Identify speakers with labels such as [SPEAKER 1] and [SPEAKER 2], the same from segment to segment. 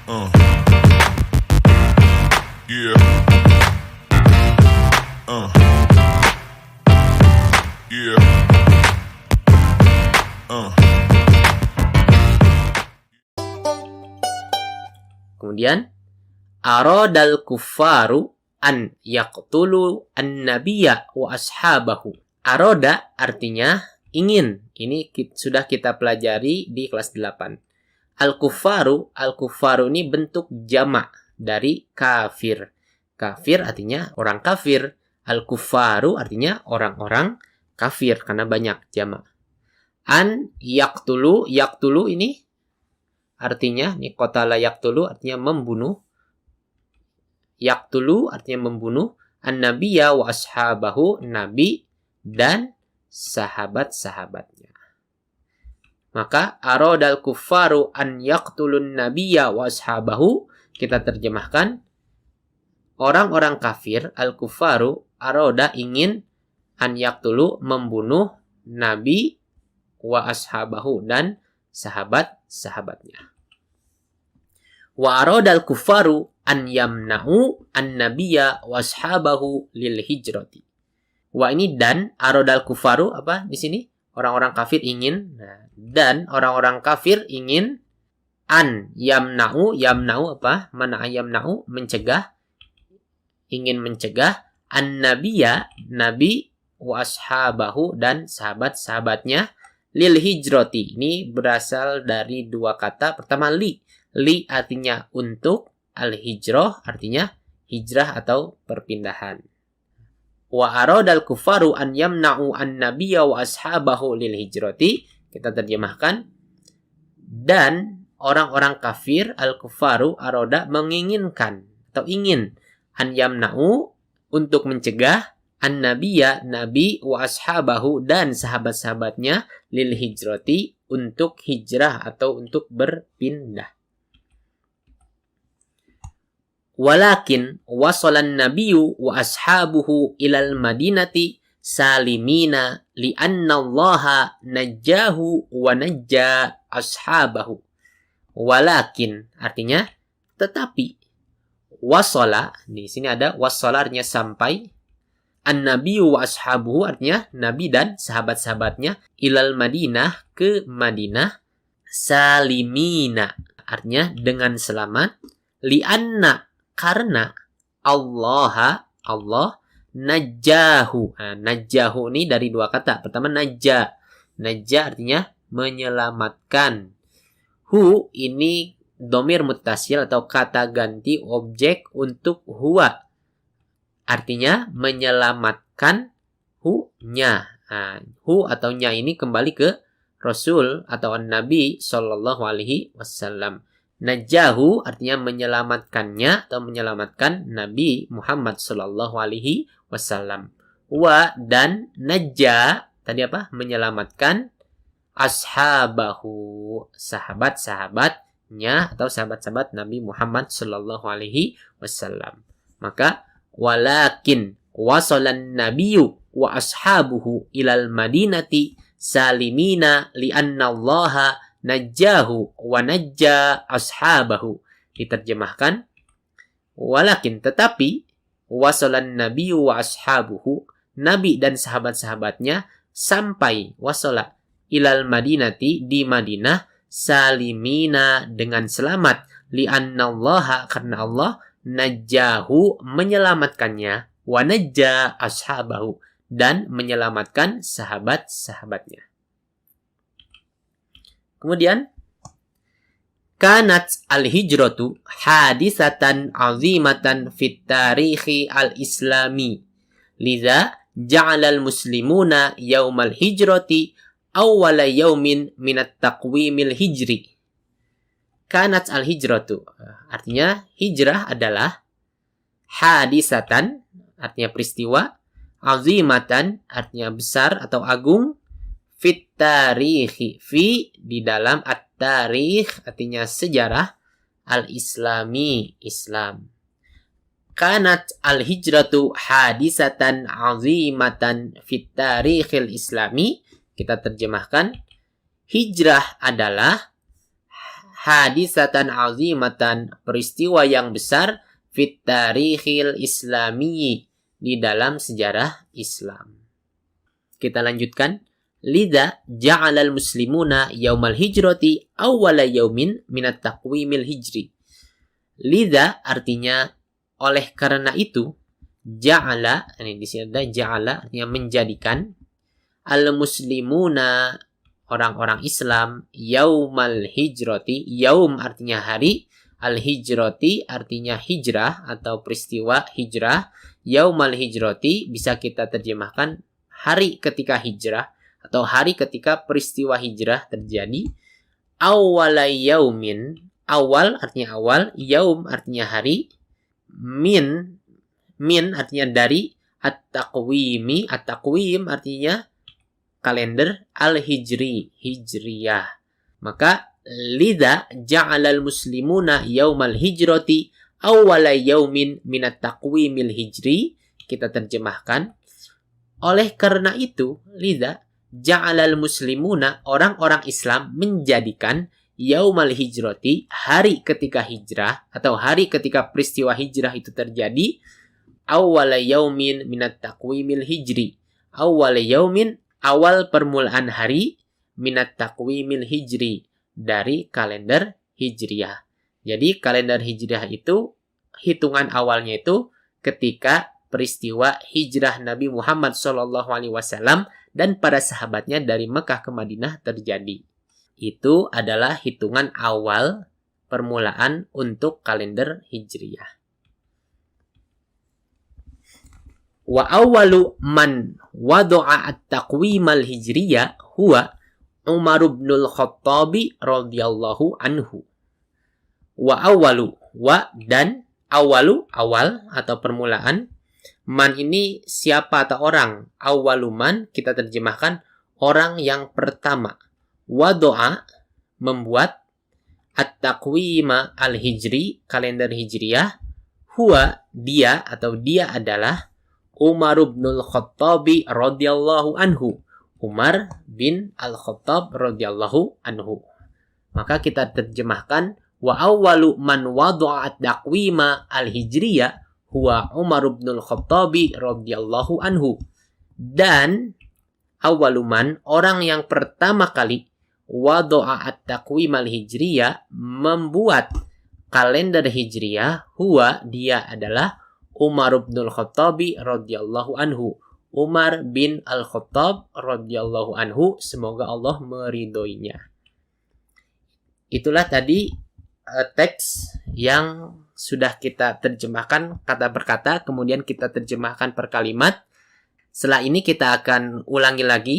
[SPEAKER 1] Uh. Yeah. Yeah.
[SPEAKER 2] Kemudian aradal kuffaru an yaqtulu an-nabiyya wa ashabahu. Arada artinya ingin. Ini sudah kita pelajari di kelas 8. Al-kuffaru ini bentuk jamak dari kafir. Kafir artinya orang kafir. Al-kuffaru artinya orang-orang kafir karena banyak jamak. An yaqtulu ini artinya qatala yaqtulu artinya membunuh. Yaqtulu artinya membunuh. An-nabiyya wa ashabahu, nabi dan sahabat-sahabatnya. Maka aradal kuffaru an yaqtulun nabiyya wa ashabahu, kita terjemahkan orang-orang kafir, al-kuffaru arada ingin an yaqtulu membunuh nabi wa ashabahu dan sahabat-sahabatnya. Wa aradal kuffaru an yamna'u an-nabiyya wa ashabahu lil hijrati. Wa ini dan aradal kuffaru apa di sini? Orang-orang kafir ingin. Nah, dan orang-orang kafir ingin an yamna'u apa? Mana yamna'u mencegah, ingin mencegah an-nabiyya nabi wa ashabahu dan sahabat-sahabatnya lil hijrati. Ini berasal dari dua kata. Pertama li artinya untuk, al-hijrah artinya hijrah atau perpindahan. Wa aradal kufaru an yamna'u an-nabiyya wa ashabahu lil hijrati, kita terjemahkan dan orang-orang kafir, al-kufaru arada menginginkan atau ingin an yamna'u untuk mencegah an-nabiyya nabi wa ashabahu dan sahabat-sahabatnya lil hijrati untuk hijrah atau untuk berpindah. Walakin wasalan nabiyyu wa ashabuhu ilal madinati salimina li'anna allaha najjahu wa najja ashabahu. Walakin artinya tetapi, wasala di sini ada wasala artinya sampai, an-nabiyyu wa ashabuhu artinya nabi dan sahabat-sahabatnya ilal Madinah ke Madinah, salimina artinya dengan selamat, li'anna karena Allah najjahu. Nah, najjahu ini dari dua kata. Pertama najja artinya menyelamatkan. Hu ini dhamir muttasil atau kata ganti objek untuk huwa. Artinya menyelamatkan hu-nya. Nah, hu atau nya ini kembali ke Rasul atau Nabi sallallahu alaihi wasallam. Najjahu artinya menyelamatkannya atau menyelamatkan Nabi Muhammad sallallahu alaihi wasallam. Wa dan najja tadi apa? Menyelamatkan ashabahu, sahabat-sahabatnya atau sahabat-sahabat Nabi Muhammad sallallahu alaihi wasallam. Maka walakin wasalan nabiyyu wa ashabuhu ilal madinati salimina li'anna allaha najjahu wa najja ashabahu. Diterjemahkan walakin tetapi wasalan nabiyyu wa ashabuhu, nabi dan sahabat-sahabatnya sampai wasala ilal madinati di Madinah salimina dengan selamat, li'annallaha karena Allah najjahu menyelamatkannya, wa najja ashabahu dan menyelamatkan sahabat-sahabatnya. Kemudian kanat al-hijratu hadisatan azimatan fit tarikhi al-islami, liza ja'ala al-muslimuna yaumal hijrati awwala yaumin minat taqwimil hijri. Kanat al-hijratu artinya hijrah adalah hadisatan artinya peristiwa, azimatan artinya besar atau agung, fit tarikhi fi di dalam at-tarikh artinya sejarah, al-islami Islam. Kanat al-hijratu hadisatan azimatan fit tarikhil islami, kita terjemahkan hijrah adalah hadisatan azimatan, peristiwa yang besar, fit tarikhil islami, di dalam sejarah Islam. Kita lanjutkan. Lidha ja'alal muslimuna yaumal hijrati awwala yaumin minat taqwimil hijri. Lidha artinya oleh karena itu, ja'ala, ini di sini ada ja'ala artinya menjadikan, al muslimuna orang-orang Islam, yaumal hijrati, yaum artinya hari, al hijrati artinya hijrah atau peristiwa hijrah. Yaumal hijrati bisa kita terjemahkan hari ketika hijrah atau hari ketika peristiwa hijrah terjadi. Awwala yaumin, awal artinya awal, yaum artinya hari, min artinya dari, at-taqwimi, at-taqwim artinya kalender, al-hijri, hijriyah. Maka lidha ja'alal muslimuna yaumal hijrati awwala yaumin minat taqwimil hijri. Kita terjemahkan, oleh karena itu, lidha ja'alal muslimuna, orang-orang Islam menjadikan yaumal hijrati, hari ketika hijrah atau hari ketika peristiwa hijrah itu terjadi, awwala yaumin minat taqwimil hijri, awwala yaumin, awal permulaan hari, minat taqwimil hijri, dari kalender hijriyah. Jadi kalender hijriyah itu hitungan awalnya itu ketika peristiwa hijrah Nabi Muhammad SAW dan para sahabatnya dari Mekah ke Madinah terjadi. Itu adalah hitungan awal permulaan untuk kalender hijriyah. Wa awwalu man wada'a at-taqwimal hijriyah huwa Umar bin al-Khattab radhiyallahu anhu. Wa awwalu, wa dan awalu, awal atau permulaan. Man ini siapa atau orang. Awwalu man kita terjemahkan orang yang pertama. Wada'a membuat, at-taqwima al-hijri, kalender hijriyah. Huwa dia atau dia adalah Umar bin al-Khattab radhiyallahu anhu. Umar bin al-Khattab radhiyallahu anhu. Maka kita terjemahkan wa awwalu man wada'a at-taqwima al-hijriyah huwa Umar bin al-Khattab radhiyallahu anhu. Dan awwalu man, orang yang pertama kali wada'a at-taqwim al-hijriyah, membuat kalender hijriyah, huwa dia adalah Umar bin al-Khattab radhiyallahu anhu. Umar bin al-Khattab radhiyallahu anhu, semoga Allah meridhoinya. Itulah tadi teks yang sudah kita terjemahkan kata per kata, kemudian kita terjemahkan per kalimat. Setelah ini kita akan ulangi lagi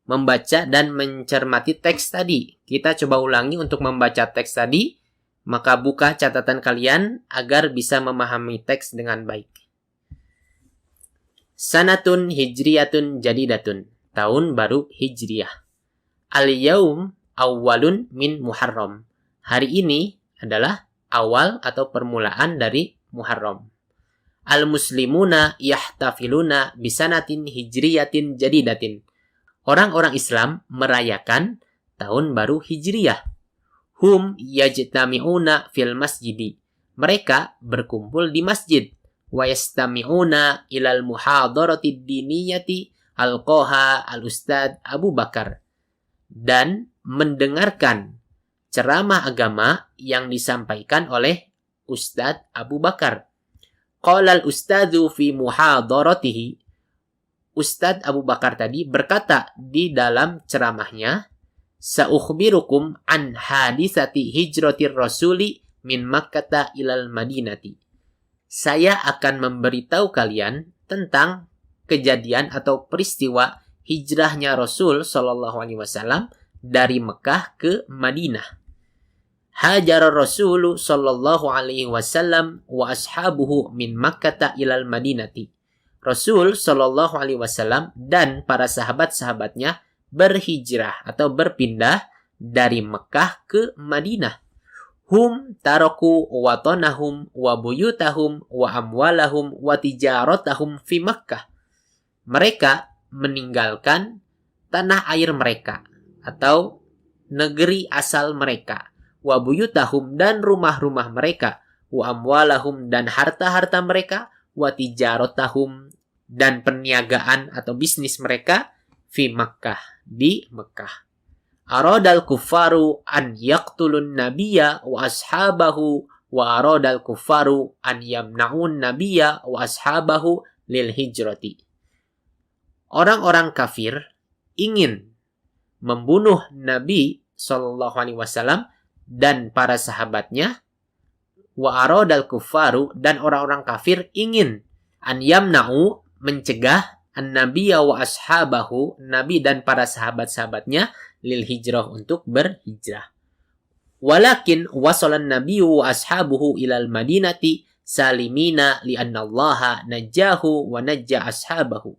[SPEAKER 2] membaca dan mencermati teks tadi. Kita coba ulangi untuk membaca teks tadi, maka buka catatan kalian agar bisa memahami teks dengan baik. Sanatun hijriyatun jadidatun, tahun baru hijriyah. Al-yaum awwalun min Muharram, hari ini adalah awal atau permulaan dari Muharram. Al-muslimuna yahtafiluna bisanatin hijriyatin jadidatin, orang-orang Islam merayakan tahun baru hijriyah. Hum yajtami'una fil masjidi, mereka berkumpul di masjid. Wa yastami'una ilal muhadarati diniyati alqaha al-ustad Abu Bakar, dan mendengarkan ceramah agama yang disampaikan oleh Ustadz Abu Bakar. Qala al-ustadzu fi muhadaratihi, Ustadz Abu Bakar tadi berkata di dalam ceramahnya, sa'ukhbirukum an hadisati hijratir rasuli min Makkah ilal Madinati, saya akan memberitahu kalian tentang kejadian atau peristiwa hijrahnya Rasul Shallallahu Alaihi Wasallam dari Mekah ke Madinah. Hajar Rasul Shallallahu Alaihi Wasallam wa ashabuhu min Makkah ilal Madinati. Rasul Shallallahu Alaihi Wasallam dan para sahabat-sahabatnya berhijrah atau berpindah dari Mekah ke Madinah. Hum taraku watanahum wa buyutahum wa amwalahum wa tijaratahum fi Makkah. Mereka meninggalkan tanah air mereka atau negeri asal mereka. wa buyutahum dan rumah-rumah mereka, wa amwalahum dan harta-harta mereka, wa tijaratahum dan perniagaan atau bisnis mereka fi Makkah di Mekah. Aradal kuffaru an yaqtulun nabiyya wa ashabahu wa aradal kuffaru an yamna'un nabiyya wa ashabahu lil hijrati. Orang-orang kafir ingin membunuh Nabi Shallallahu Alaihi Wasallam dan para sahabatnya. Wa aradal kuffaru dan orang-orang kafir ingin an yamna'u mencegah an-nabiyya wa ashabahu, Nabi dan para sahabat-sahabatnya lil hijrah untuk berhijrah. Walakin wasalan nabiyyu wa ashabuhu ilal madinati salimina li'anna Allah najjahu wa najja ashabahu.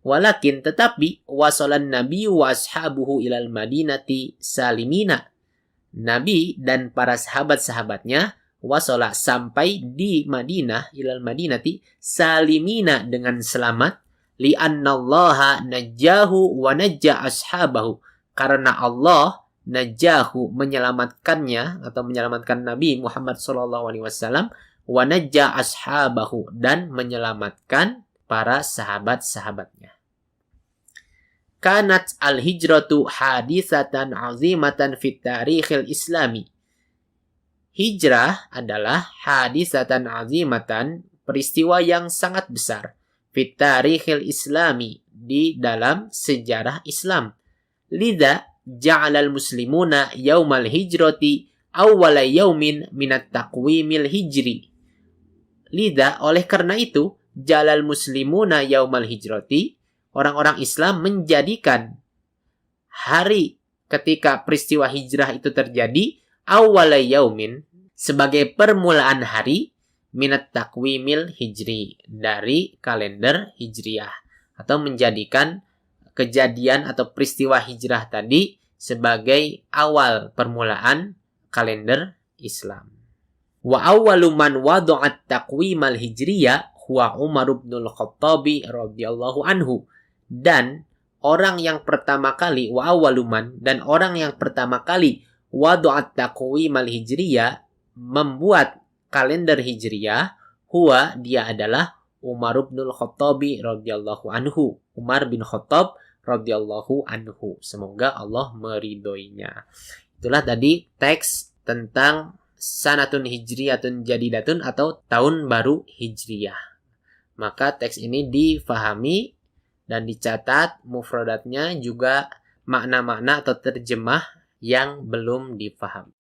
[SPEAKER 2] Walakin tetapi wasalan nabiyyu wa ashabuhu ilal madinati salimina. Nabi dan para sahabat-sahabatnya wasala sampai di Madinah ilal madinati salimina dengan selamat li'anna Allah najjahu wa najja ashabahu. Karena Allah najjahu menyelamatkannya atau menyelamatkan Nabi Muhammad SAW wa najja ashabahu dan menyelamatkan para sahabat-sahabatnya. Kanat al-hijratu hadisatan azimatan fit tarikhil islami. Hijrah adalah hadisatan azimatan, peristiwa yang sangat besar, fit tarikhil islami, di dalam sejarah Islam. Lidha ja'alal muslimuna yaumal hijrati awwala yaumin minat taqwimil hijri. Lidha, oleh karena itu, ja'alal muslimuna yaumal hijrati, orang-orang Islam menjadikan hari ketika peristiwa hijrah itu terjadi awwala yaumin, sebagai permulaan hari minat taqwimil hijri, dari kalender hijriah, atau menjadikan kejadian atau peristiwa hijrah tadi sebagai awal permulaan kalender Islam. Wa awwalu man wada'at taqwimal hijriyah huwa Umar bin Khattab radhiyallahu anhu. Dan orang yang pertama kali wa awwaluman, dan orang yang pertama kali wada'at taqwimal hijriyah, membuat kalender hijriyah, huwa, dia adalah Umar bin Khattab radhiyallahu anhu. Umar bin Khattab radhiyallahu anhu. Semoga Allah meridhoinya. Itulah tadi teks tentang sanatun hijriyatun jadidatun atau tahun baru hijriyah. Maka teks ini difahami dan dicatat mufradatnya, juga makna-makna atau terjemah yang belum difahami.